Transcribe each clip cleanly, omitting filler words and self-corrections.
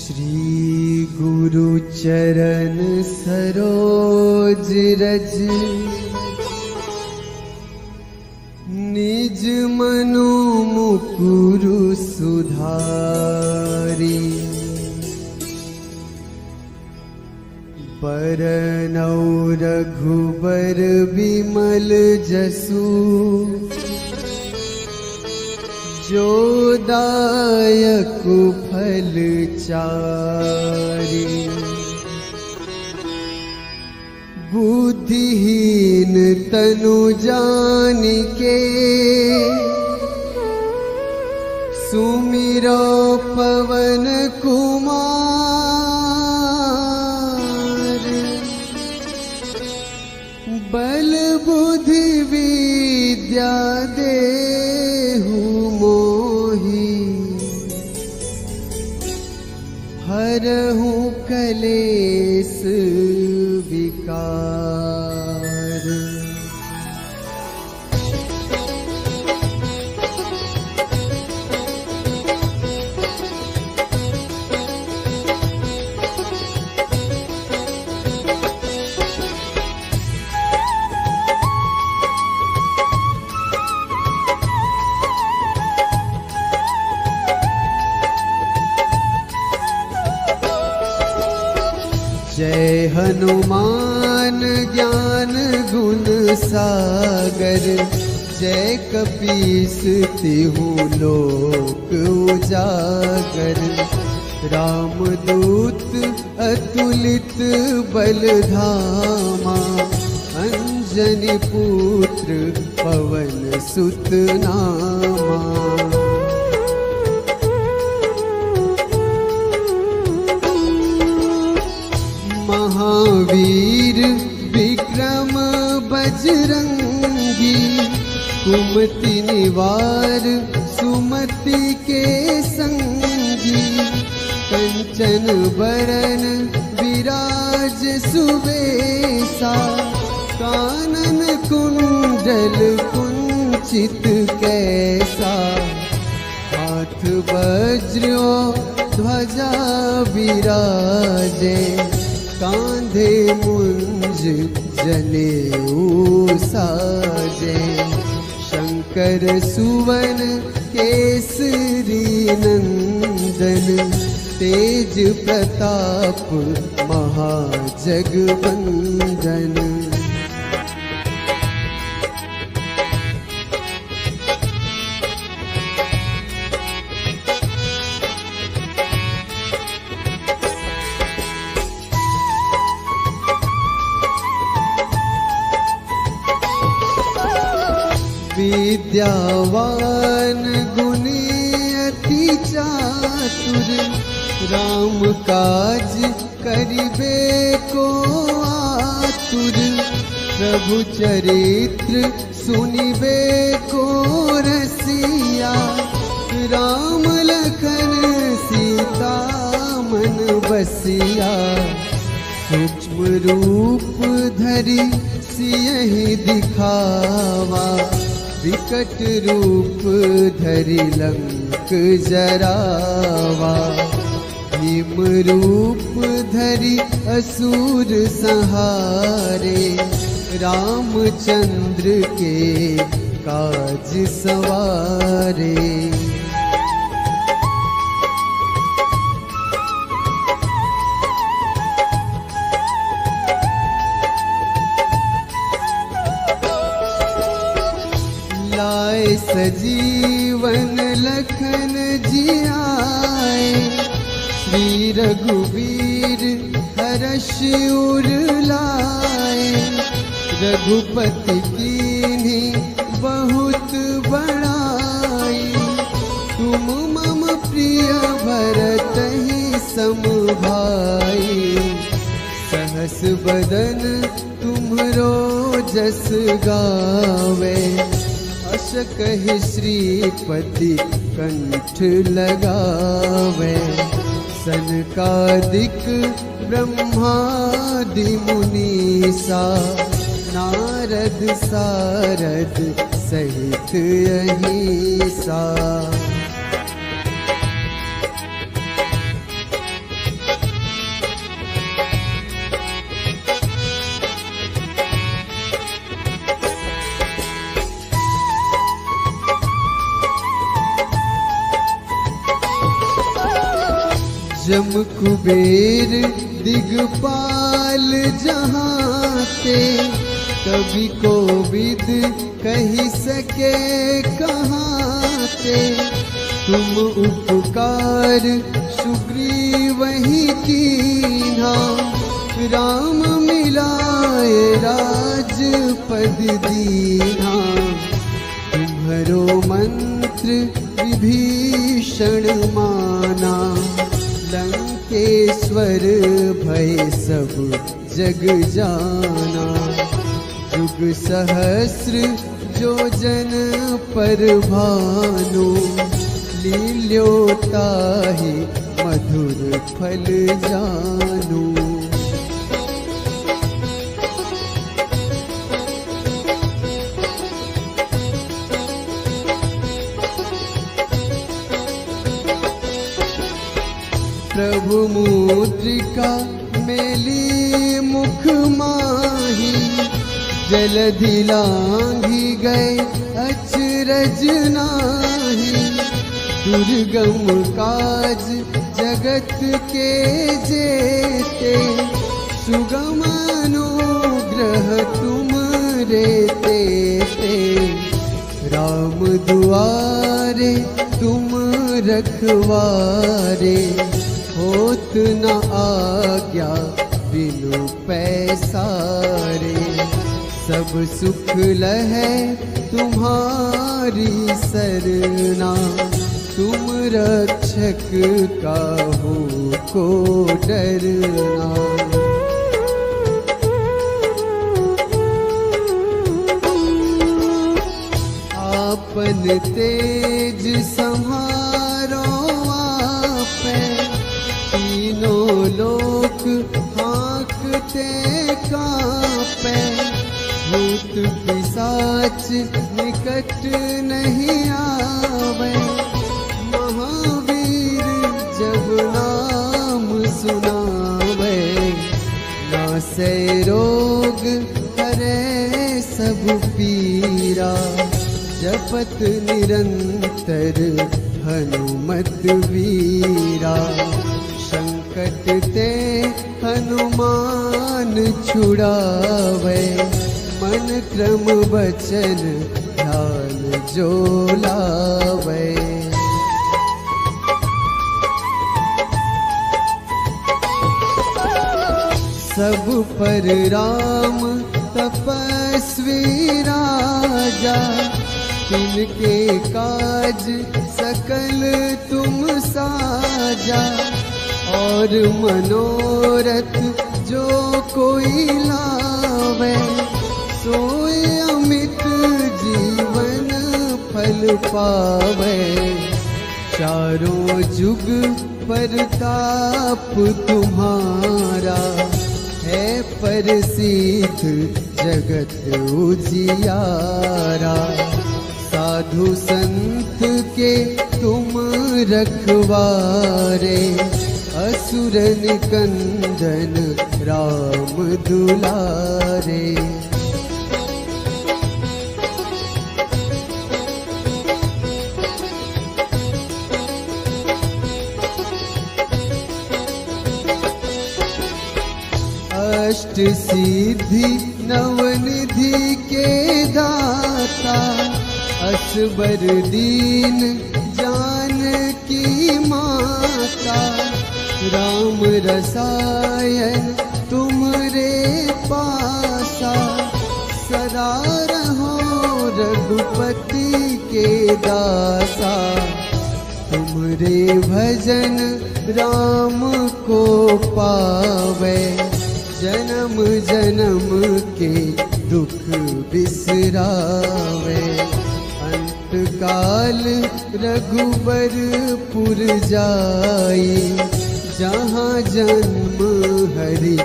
श्री गुरु चरण सरोज रज निज मनो मुकुरु सुधारी। बरनौ रघुबर बिमल जसु जो दायक फल चारि। बुद्धिहीन तनु जानिके सुमिरो पवन कुमार। बल बुद्धि विद्या देहु मोहि हरहु कलेस विकार। जय हनुमान ज्ञान गुण सागर। जय कपीस तिहु लोक उजागर। रामदूत अतुलित बल धामा। अंजनी पुत्र पवन सुत नामा। महावीर विक्रम बजरंगी। कुमति निवार सुमति के संगी। कंचन बरन विराज सुबेसा। कानन कुंडल कुंचित कैसा। हाथ वज्र ध्वजा विराजे। कांधे मुंज जनेऊ साजे। शंकर सुवन केसरी नंदन। तेज प्रताप महाजगवंदन। विद्यावान गुणी अति चातुर। राम काज करिबे को आतुर। प्रभु चरित्र सुनिबे को रसिया। राम लखन सीता मन बसिया। सूक्ष्म रूप धरि सियहि दिखावा। विकट रूप धरि लंक जरावा। भीम रूप धरि असुर संहारे। रामचंद्र के काज सवारे। लाए सजीवन लखन जियाए। श्री रघुवीर हर्ष उर लाए। रघुपति कीन्ही बहुत बड़ाई। तुम मम प्रिय भरतहि सम भाई। सहस बदन तुम्हरो जस गावे। अस कहि श्रीपति कंठ लगावे। सनकादिक ब्रह्मादि मुनीसा। नारद सारद सहित अहिसा। जम कुबेर दिगपाल जहाँ ते, कवि कोविद कही सके कहाँ ते। तुम उपकार सुग्रीव ही कीन्हा, राम मिलाए राजपद दीन्हा। तुम्हरो मंत्र विभीषण माना, लंकेश्वर भय सब जग जाना। जुग सहस्र जो जन पर भानु, लील्योताहि मधुर फल जानू। प्रभु मुद्रिका मेली मुख माही, जलधि लांघी गए अचरज नाही। दुर्गम काज जगत के जेते, सुगम अनुग्रह तुम रे तेते। राम दुआरे तुम रखवारे, होत न आज्ञा बिनु पैसारे। सब सुख लहै तुम्हारी सरना, तुम रक्षक काहू को डरना। आपन तेज संहारो आपै, तीनों लोक हाँकते कांपै। भूत पिशाच निकट नहीं आवे, महावीर जब नाम सुनावे। नासै रोग हरै सब पीरा, जपत निरंतर हनुमत वीरा। संकट ते हनुमान छुड़ावे, मन क्रम वचन ध्यान जो लावे। सब पर राम तपस्वी राजा, तिनके काज सकल तुम साजा। और मनोरथ जो कोई लावे, सोए अमित जीवन फल पावे। चारों जुग परताप तुम्हारा, है प्रसिद्ध जगत उजियारा। साधु संत के तुम रखवारे, असुर निकंदन राम दुलारे। अष्ट सिद्धि नवनिधि के दाता, असबर दीन जानकी माता। राम रसायन तुमरे पासा, सदा रहो रघुपति के दासा। तुमरे भजन राम को पावे, जन्म जन्म के दुख बिसरावे। अंत काल रघुबरपुर जाई, जहाँ जन्म हरि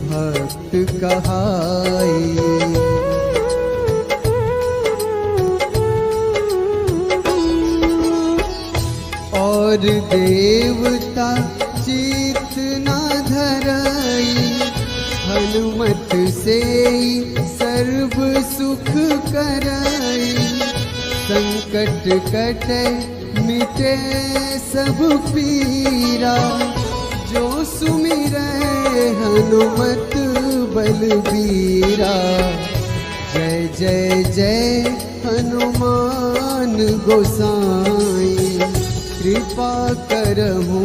भक्त कहाई। और देवता चित न धरई, हनुमत से सर्व सुख करई। संकट कटे मिटे सब पीरा, जो सुमिरै हनुमत बलबीरा। जय जय जय हनुमान गोसाई, कृपा करहु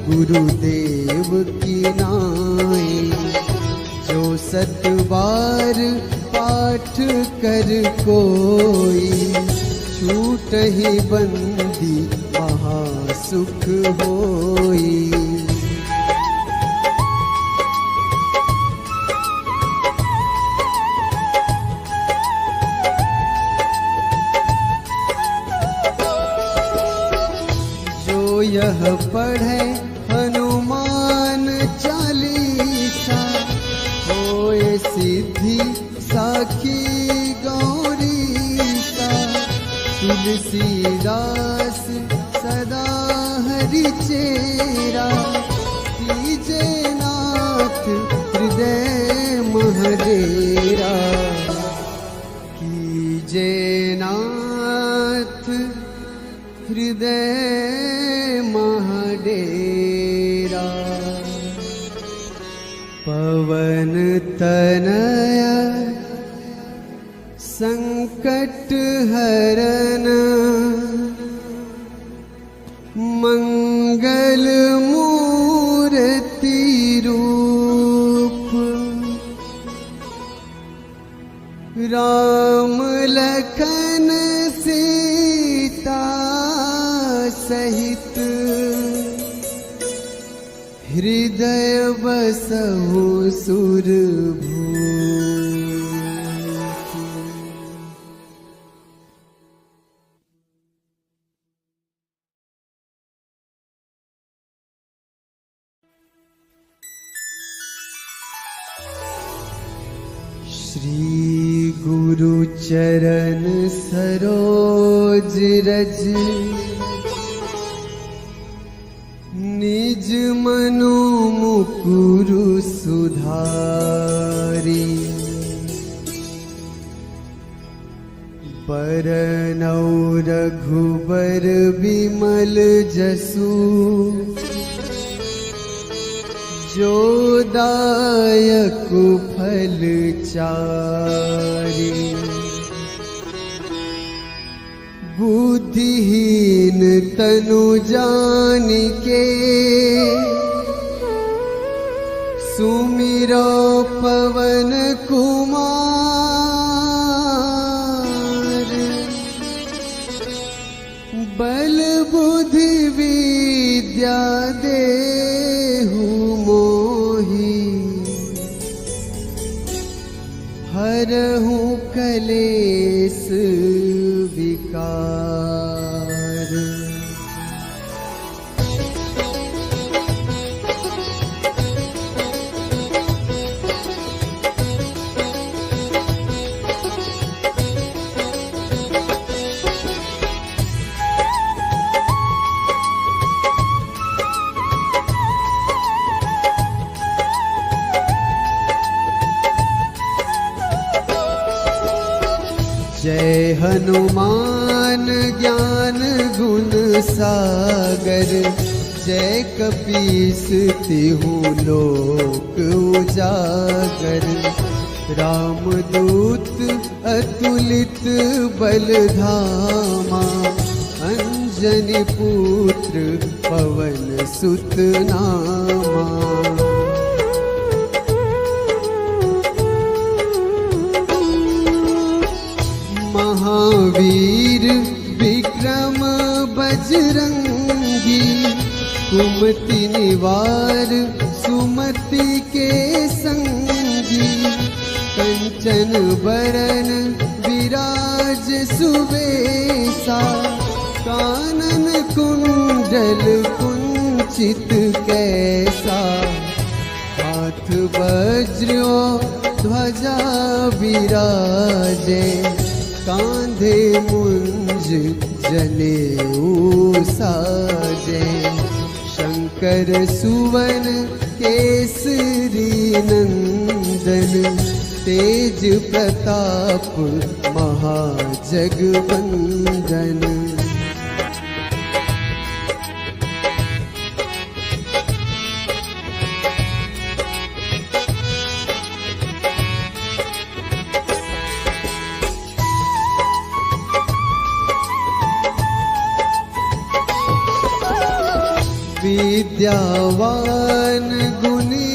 गुरुदेव की नाई। जो 7 बार पाठ कर कोई, छूटहि बंदी महासुख होई। जो यह पढ़े हनुमान चालीसा, होए सिद्धि साखी गौरीसा। तुलसीदास सदा हरि चेरा, कीजे नाथ हृदय महडेरा। कीजे नाथ हृदय महडेरा। पवन तनया संकट हरन, मंगल मूर्ति रूप। राम लखन सीता सहित, हृदय बसहु सुरभूप। श्री गुरु चरण सरोज रज, निज मनो मुकुरु सुधारी। बरनौ रघुबर बिमल जसु, जो दायक फल चारि। बुद्धिहीन तनु जानिके, सुमिरो पवन कुमार। बल बुद्धि विद्या देहु मोहि, हरहु कलेस विकार। जय हनुमान ज्ञान गुण सागर, जय कपीस तिहु लोक उजागर। रामदूत अतुलित बल धामा, अंजनी पुत्र पवन सुत नामा। महावीर विक्रम बजरंगी, कुमति निवार सुमति के संगी। कंचन बरन विराज सुबेसा, कानन कुंडल कुंचित कैसा। हाथ वज्र ध्वजा विराजे, कांधे मुंज जनेऊ साजे। शंकर सुवन केसरी नंदन, तेज प्रताप महाजगवंदन। विद्यावान गुणी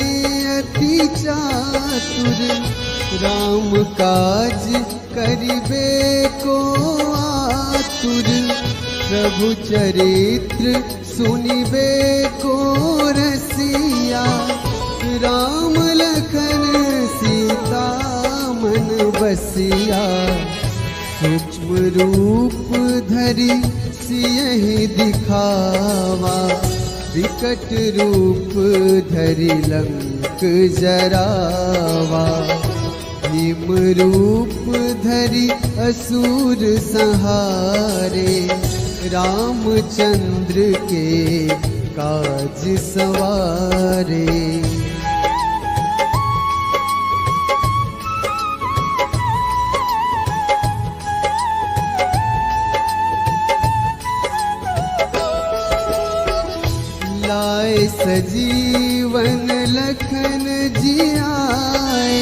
अति चातुर, राम काज करिबे को आतुर, प्रभु चरित्र सुनिबे को रसिया, राम लखन सीता मन बसिया, सूक्ष्म रूप धरि सियहि दिखावा, विकट रूप धरि लंक जरावा, भीम रूप धरि असुर संहारे, रामचंद्र के काज सवारे। लाए सजीवन लखन जियाए,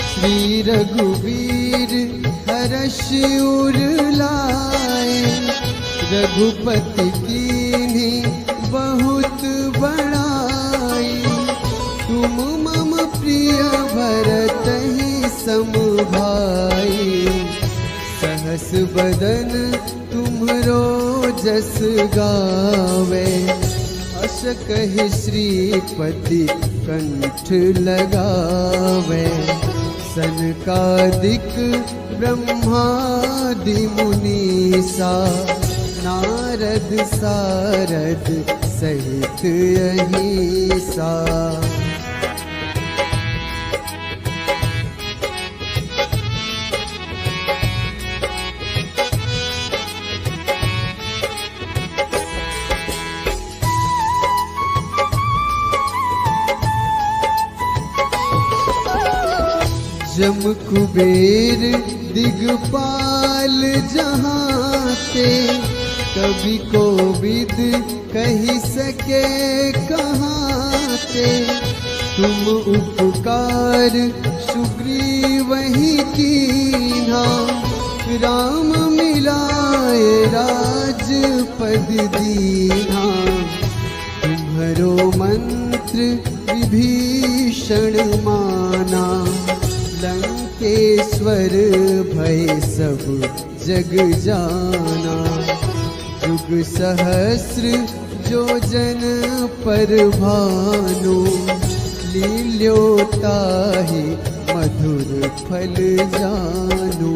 श्री रघुवीर हर्ष उर लाए, रघुपति कीन्ही बहुत बड़ाई, तुम मम प्रिय भरतहि सम भाई, सहस बदन तुम्हरो जस गावे, अस कहि श्रीपति कंठ लगावे, सनकादिक ब्रह्मादि मुनीसा, नारद सारद सहित अहिसा। जम कुबेर दिगपाल जहाते, कवि कोविद कही सके कहाते, तुम उपकार सुग्रीवहि कीन्हा, राम मिलाए राजपद दीन्हा, तुम्हरो मंत्र विभीषण माना, लंकेश्वर भय सब जग जाना, जुग सहस्र जो जन पर भानु, लील्योताहि मधुर फल जानू।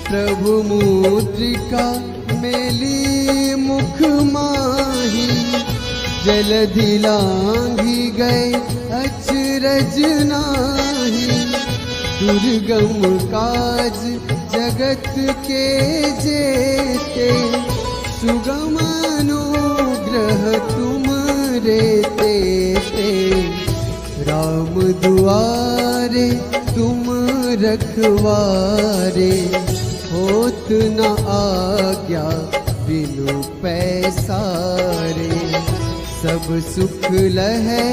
प्रभु मुद्रिका मेली मुख माही, जलधि लांघि गए अचरज नाही, दुर्गम काज जगत के जेते, सुगम अनुग्रह तुमरे तेते, राम दुआरे तुम रखवारे, होत न आज्ञा बिनु पैसारे, सब सुख लहै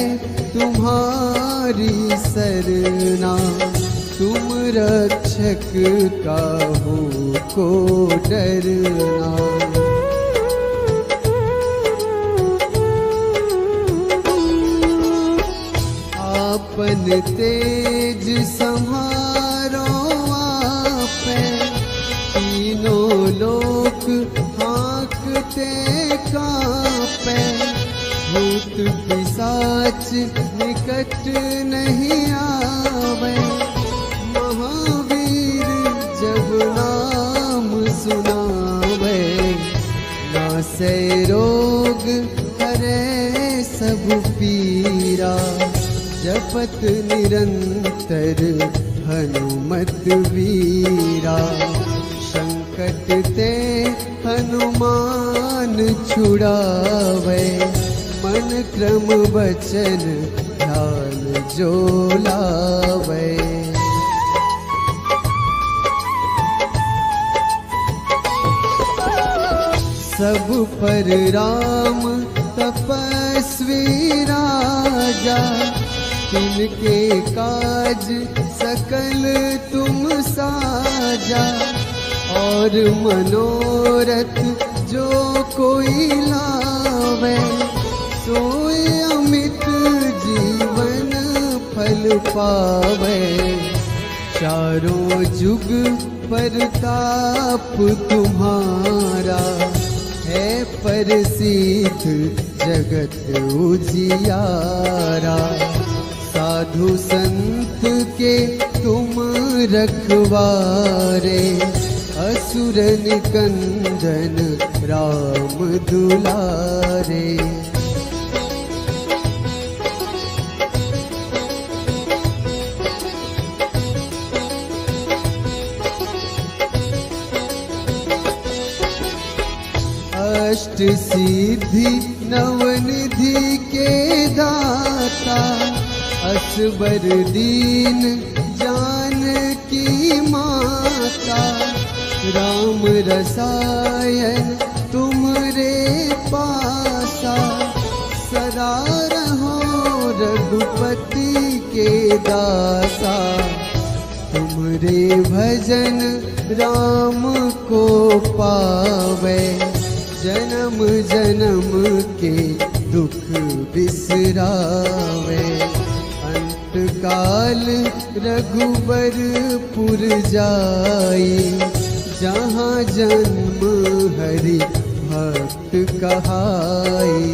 तुम्हारी सरना, तुम रक्षक काहू को डरना। आपन तेज सम्हारो आपे, तीनों लोक हाँकते कांपे, भूत पिशाच निकट नहीं आवे, महावीर जब नाम सुनावे, नासै रोग हरै सब पीरा, जपत निरंतर हनुमत वीरा, संकट ते हनुमान छुड़ावे, मन क्रम वचन ध्यान जो लावे। सब पर राम तपस्वी राजा, तिनके काज सकल तुम साजा, और मनोरथ जो कोई लावे, सोए अमित जीवन फल पावे। चारों जुग परताप तुम्हारा, है प्रसिद्ध जगत उजियारा। साधु संत के तुम रखवारे, असुर निकंदन राम दुलारे। अष्ट सिद्धि नवनिधि के दाता, असबर दीन जानकी माता। राम रसायन तुमरे पासा, सदा रहो रघुपति के दासा। तुमरे भजन राम को पावे, जन्म जन्म के दुख बिसरावे। अंत काल रघुबरपुर जाई, जहाँ जन्म हरि भक्त कहाई।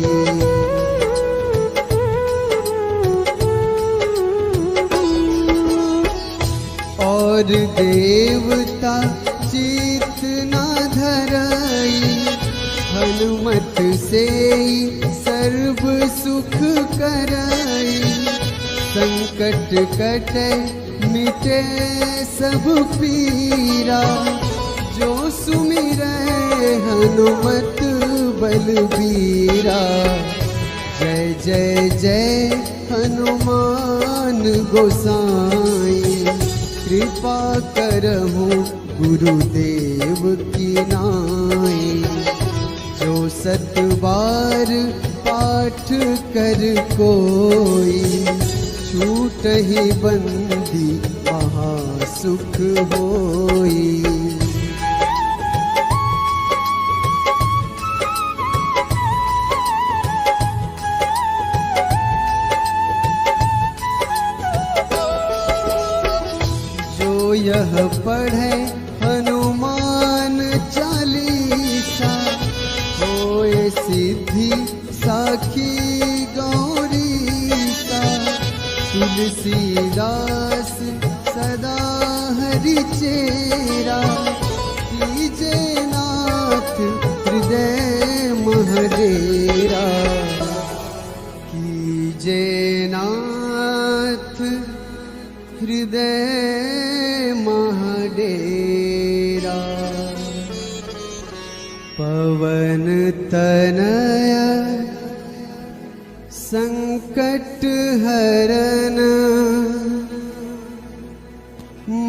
और देवता चित न धरई, हनुमत से सर्व सुख करई। संकट कटे मिटे सब पीरा, जो सुमिरै हनुमत बलबीरा। जय जय जय हनुमान गोसाई, कृपा करहु गुरुदेव की नाई। जो सत बार पाठ कर कोई, छूटहि बंदी महासुख होई। जो यह पढ़े हनुमान चालीसा, होए सिद्धि साखी गौरीसा। तुलसीदास सदा हरि चेरा, कीजे नाथ हृदय महडेरा। कीजे नाथ हृदय महडेरा। पवन तनया संकट हरन,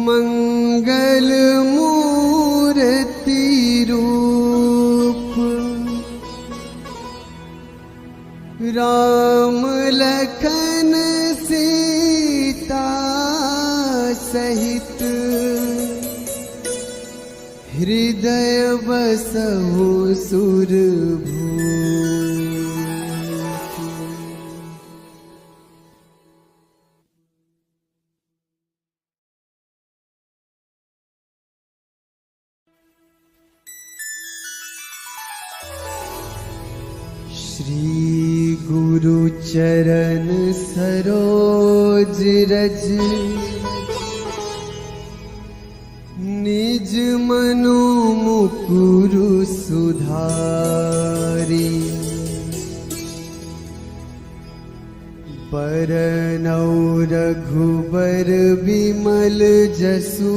मंगल मूर्ति रूप। राम लखन सीता सहित, हृदय बसहु सुरभूप। श्री गुरु चरण सरोज रज, निज मनु मुकुरु सुधारी। बरनौ रघुबर बिमल जसु,